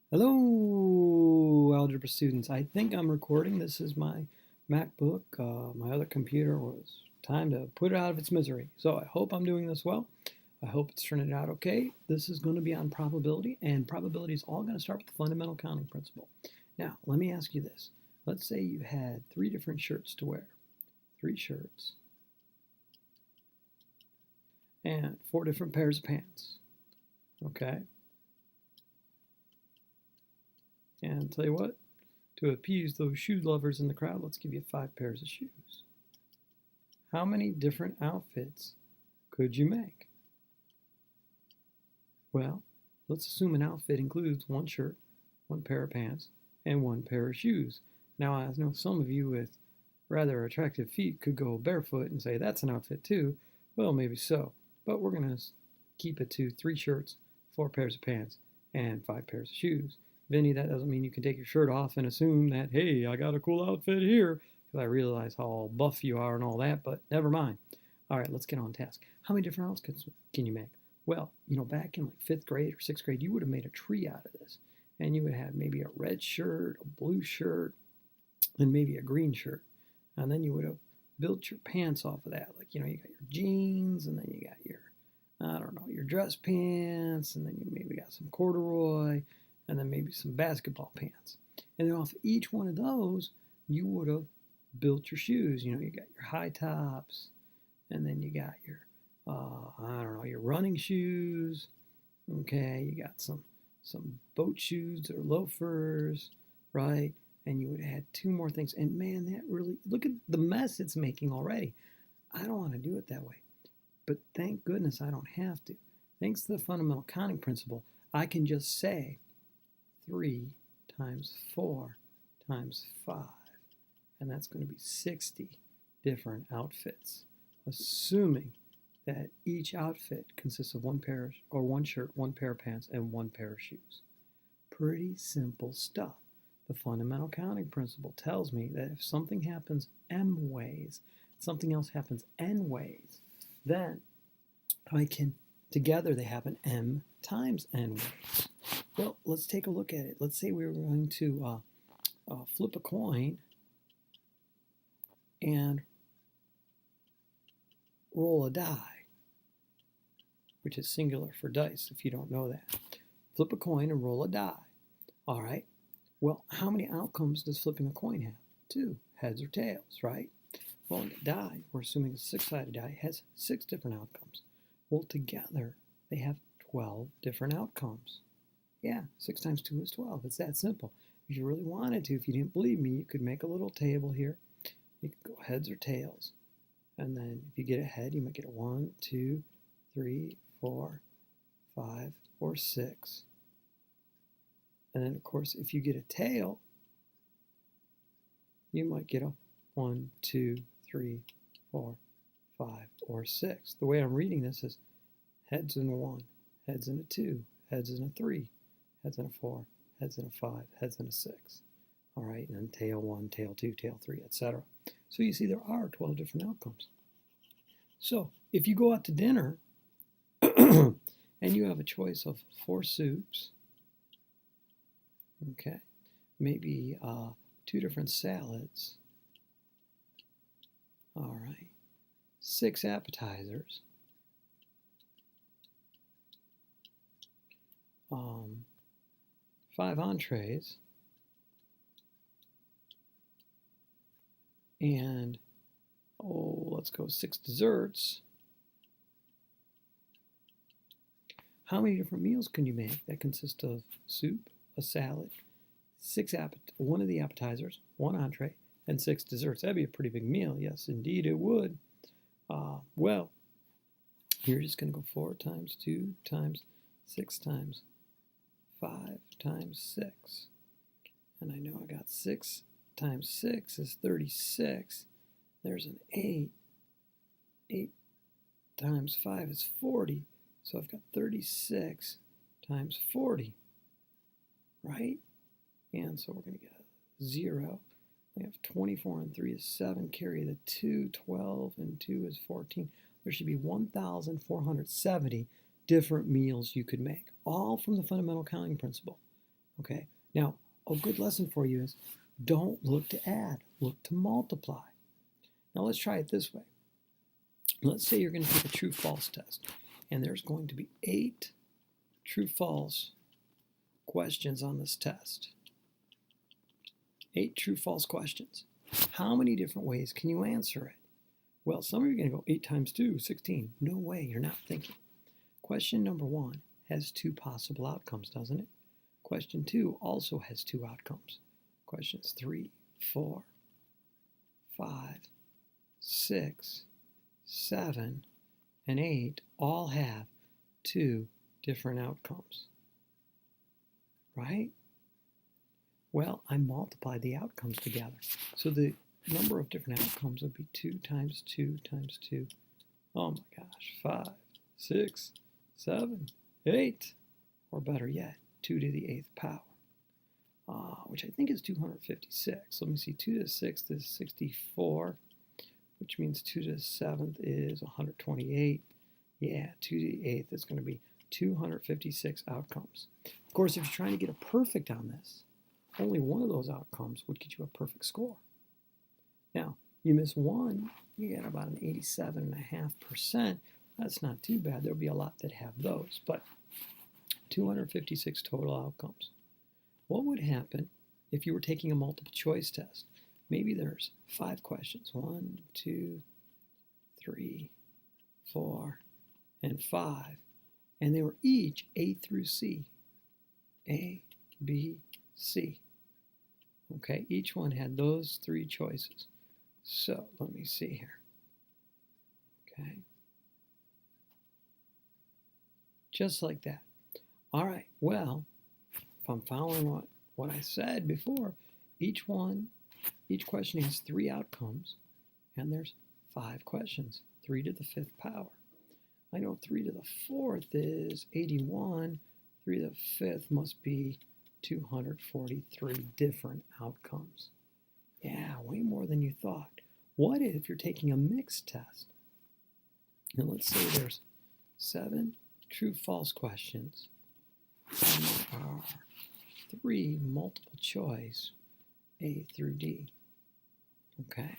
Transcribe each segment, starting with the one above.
Hello, algebra students. I think I'm recording. This is my MacBook. My other computer was time to put it out of its misery. So I hope I'm doing this well. I hope it's turning out okay. This is going to be on probability, and probability is all going to start with the fundamental counting principle. Now, let me ask you this. Let's say you had three different shirts to wear. Three shirts and four different pairs of pants. Okay? And I'll tell you what, to appease those shoe lovers in the crowd, let's give you 5 pairs of shoes. How many different outfits could you make? Well, let's assume an outfit includes one shirt, one pair of pants, and one pair of shoes. Now, I know some of you with rather attractive feet could go barefoot and say that's an outfit too. Well, maybe so, but we're going to keep it to 3 shirts, 4 pairs of pants, and 5 pairs of shoes. Vinny, that doesn't mean you can take your shirt off and assume that, hey, I got a cool outfit here, because I realize how buff you are and all that, but never mind. All right, let's get on task. How many different outfits can you make? Well, back in like 5th grade or 6th grade, you would have made a tree out of this. And you would have maybe a red shirt, a blue shirt, and maybe a green shirt. And then you would have built your pants off of that. Like, you got your jeans, and then you got your, I don't know, your dress pants, and then you maybe got some corduroy, and then maybe some basketball pants. And then off each one of those, you would have built your shoes. You got your high tops, and then you got your, I don't know, your running shoes. Okay, you got some boat shoes or loafers, right? And you would have had 2 more things. And man, that really, look at the mess it's making already. I don't want to do it that way. But thank goodness I don't have to. Thanks to the fundamental counting principle, I can just say 3 times 4 times 5. And that's going to be 60 different outfits, assuming that each outfit consists of one shirt, one pair of pants, and one pair of shoes. Pretty simple stuff. The fundamental counting principle tells me that if something happens m ways, something else happens n ways, then together they happen m times n ways. Well, let's take a look at it. Let's say we were going to flip a coin and roll a die, which is singular for dice if you don't know that. Flip a coin and roll a die. All right. Well, how many outcomes does flipping a coin have? 2, heads or tails, right? Well, in a die, we're assuming a 6-sided die has 6 different outcomes. Well, together, they have 12 different outcomes. Yeah, 6 times 2 is 12. It's that simple. If you really wanted to, if you didn't believe me, you could make a little table here. You could go heads or tails. And then if you get a head, you might get a 1, 2, 3, 4, 5, or 6. And then, of course, if you get a tail, you might get a 1, 2, 3, 4, 5, or 6. The way I'm reading this is heads in a 1, heads in a 2, heads in a 3, heads in a 4, heads in a 5, heads in a 6. All right, and then tail 1, tail 2, tail 3, etc. So you see there are 12 different outcomes. So if you go out to dinner and you have a choice of 4 soups, okay, maybe 2 different salads, all right, 6 appetizers, 5 entrees, and let's go 6 desserts. How many different meals can you make that consist of soup, a salad, 1 of the appetizers, 1 entree, and 6 desserts? That'd be a pretty big meal. Yes, indeed it would. Well, you're just going to go 4 times 2 times 6 times 5 times 6. And I know I got 6 times 6 is 36. There's an 8. 8 times 5 is 40. So I've got 36 times 40, right? And so we're going to get a 0. We have 24 and 3 is 7. Carry the 2, 12, and 2 is 14. There should be 1,470 different meals you could make, all from the fundamental counting principle. Okay, now a good lesson for you is don't look to add, look to multiply. Now let's try it this way. Let's say you're going to take a true-false test, and there's going to be 8 true-false questions on this test. 8 true-false questions. How many different ways can you answer it? Well, some of you are going to go 8 times 2, 16. No way, you're not thinking. Question number 1 has 2 possible outcomes, doesn't it? Question 2 also has 2 outcomes. Questions 3, 4, 5, 6, 7, and 8 all have 2 different outcomes, right? Well, I multiplied the outcomes together. So the number of different outcomes would be 2 times 2 times 2. Oh my gosh, 5, 6, 7, 8, or better yet, 2 to the 8th power, which I think is 256. Let me see, 2 to the 6th is 64, which means 2 to the 7th is 128. Yeah, 2 to the 8th is going to be 256 outcomes. Of course, if you're trying to get a perfect on this, only one of those outcomes would get you a perfect score. Now, you miss one, you get about an 87.5%. That's not too bad. There'll be a lot that have those, but 256 total outcomes. What would happen if you were taking a multiple choice test? Maybe there's 5 questions. 1, 2, 3, 4, and 5. And they were each A through C. A, B, C. Okay, each one had those 3 choices. So let me see here. Okay. Just like that. All right, well, if I'm following what I said before, each question has 3 outcomes, and there's 5 questions, 3 to the 5th power. I know 3 to the 4th is 81, 3 to the 5th must be 243 different outcomes. Yeah, way more than you thought. What if you're taking a mixed test? And let's say there's 7 true-false questions, and there are 3 multiple choice, A through D. Okay,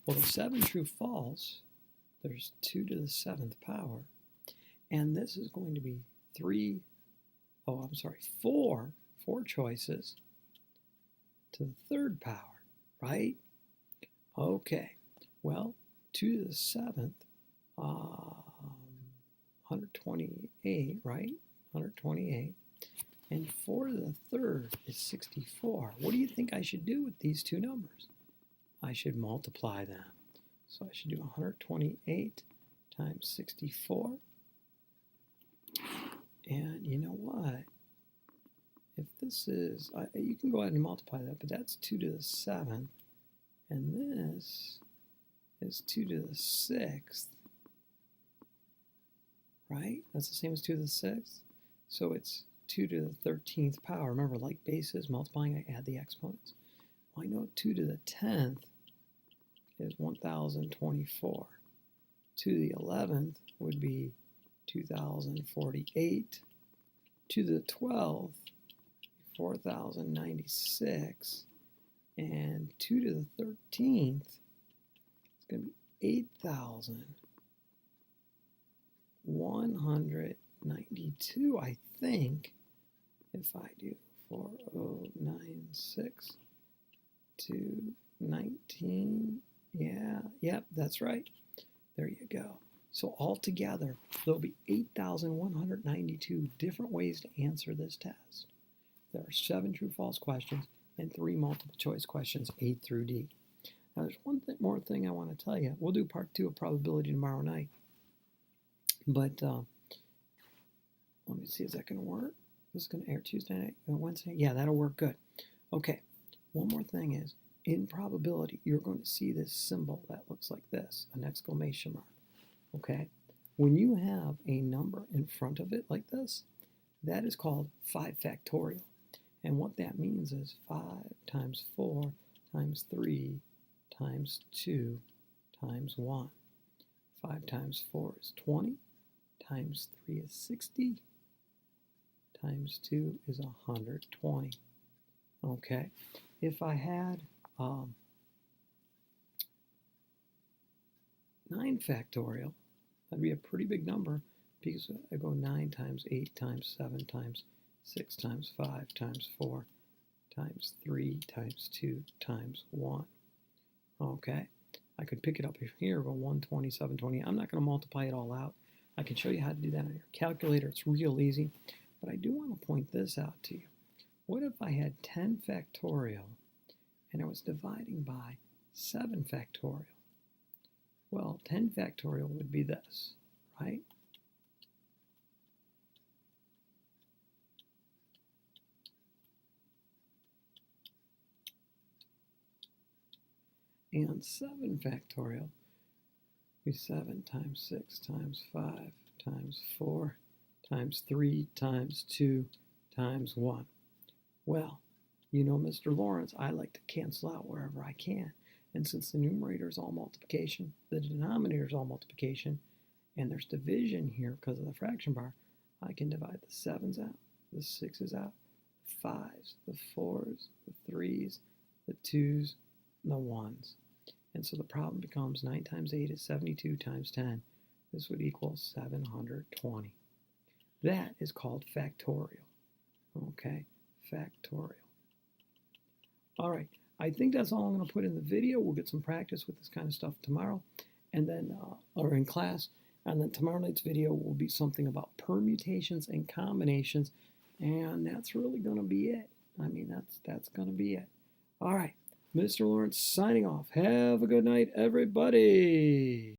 well, the 7 true-false, there's 2 to the 7th power, and this is going to be 4 choices to the 3rd power, right? Okay, well, 2 to the 7th, 128, right? 128. And 4 to the 3rd is 64. What do you think I should do with these 2 numbers? I should multiply them. So I should do 128 times 64. And you know what? If this is, you can go ahead and multiply that, but that's 2 to the 7th. And this is 2 to the 6th. Right? That's the same as 2 to the 6th. So it's 2 to the 13th power. Remember, like bases, multiplying, I add the exponents. Well, I know 2 to the 10th is 1024. 2 to the 11th would be 2048. 2 to the 12th, 4096. And 2 to the 13th is going to be 8,192, I think, if I do 4096 to 19. Yeah, yep, that's right. There you go. So altogether, there'll be 8,192 different ways to answer this test. There are 7 true-false questions and 3 multiple-choice questions, A through D. Now, there's one more thing I want to tell you. We'll do part 2 of probability tomorrow night. But let me see, is that going to work? This is going to air Tuesday night, Wednesday? Yeah, that'll work good. Okay, one more thing is, in probability, you're going to see this symbol that looks like this, an exclamation mark. Okay, when you have a number in front of it like this, that is called 5 factorial. And what that means is 5 times 4 times 3 times 2 times 1. 5 times 4 is 20, times 3 is 60, times 2 is 120. Okay, if I had 9 factorial, that'd be a pretty big number because I go 9 times 8 times 7 times 6 times 5 times 4 times 3 times 2 times 1. Okay, I could pick it up here, go 120, 720. I'm not going to multiply it all out. I can show you how to do that on your calculator. It's real easy. But I do want to point this out to you. What if I had 10 factorial and I was dividing by 7 factorial? Well, 10 factorial would be this, right? And 7 factorial would be 7 times 6 times 5 times 4 times 3 times 2 times 1. Well, you know, Mr. Lawrence, I like to cancel out wherever I can. And since the numerator is all multiplication, the denominator is all multiplication, and there's division here because of the fraction bar, I can divide the 7's out, the 6's out, the 5's, the 4's, the 3's, the 2's, and the 1's. And so the problem becomes 9 times 8 is 72 times 10. This would equal 720. That is called factorial. Okay, factorial. All right, I think that's all I'm going to put in the video. We'll get some practice with this kind of stuff tomorrow, and then or in class. And then tomorrow night's video will be something about permutations and combinations, and that's really going to be it. I mean, that's going to be it. All right, Mr. Lawrence signing off. Have a good night, everybody.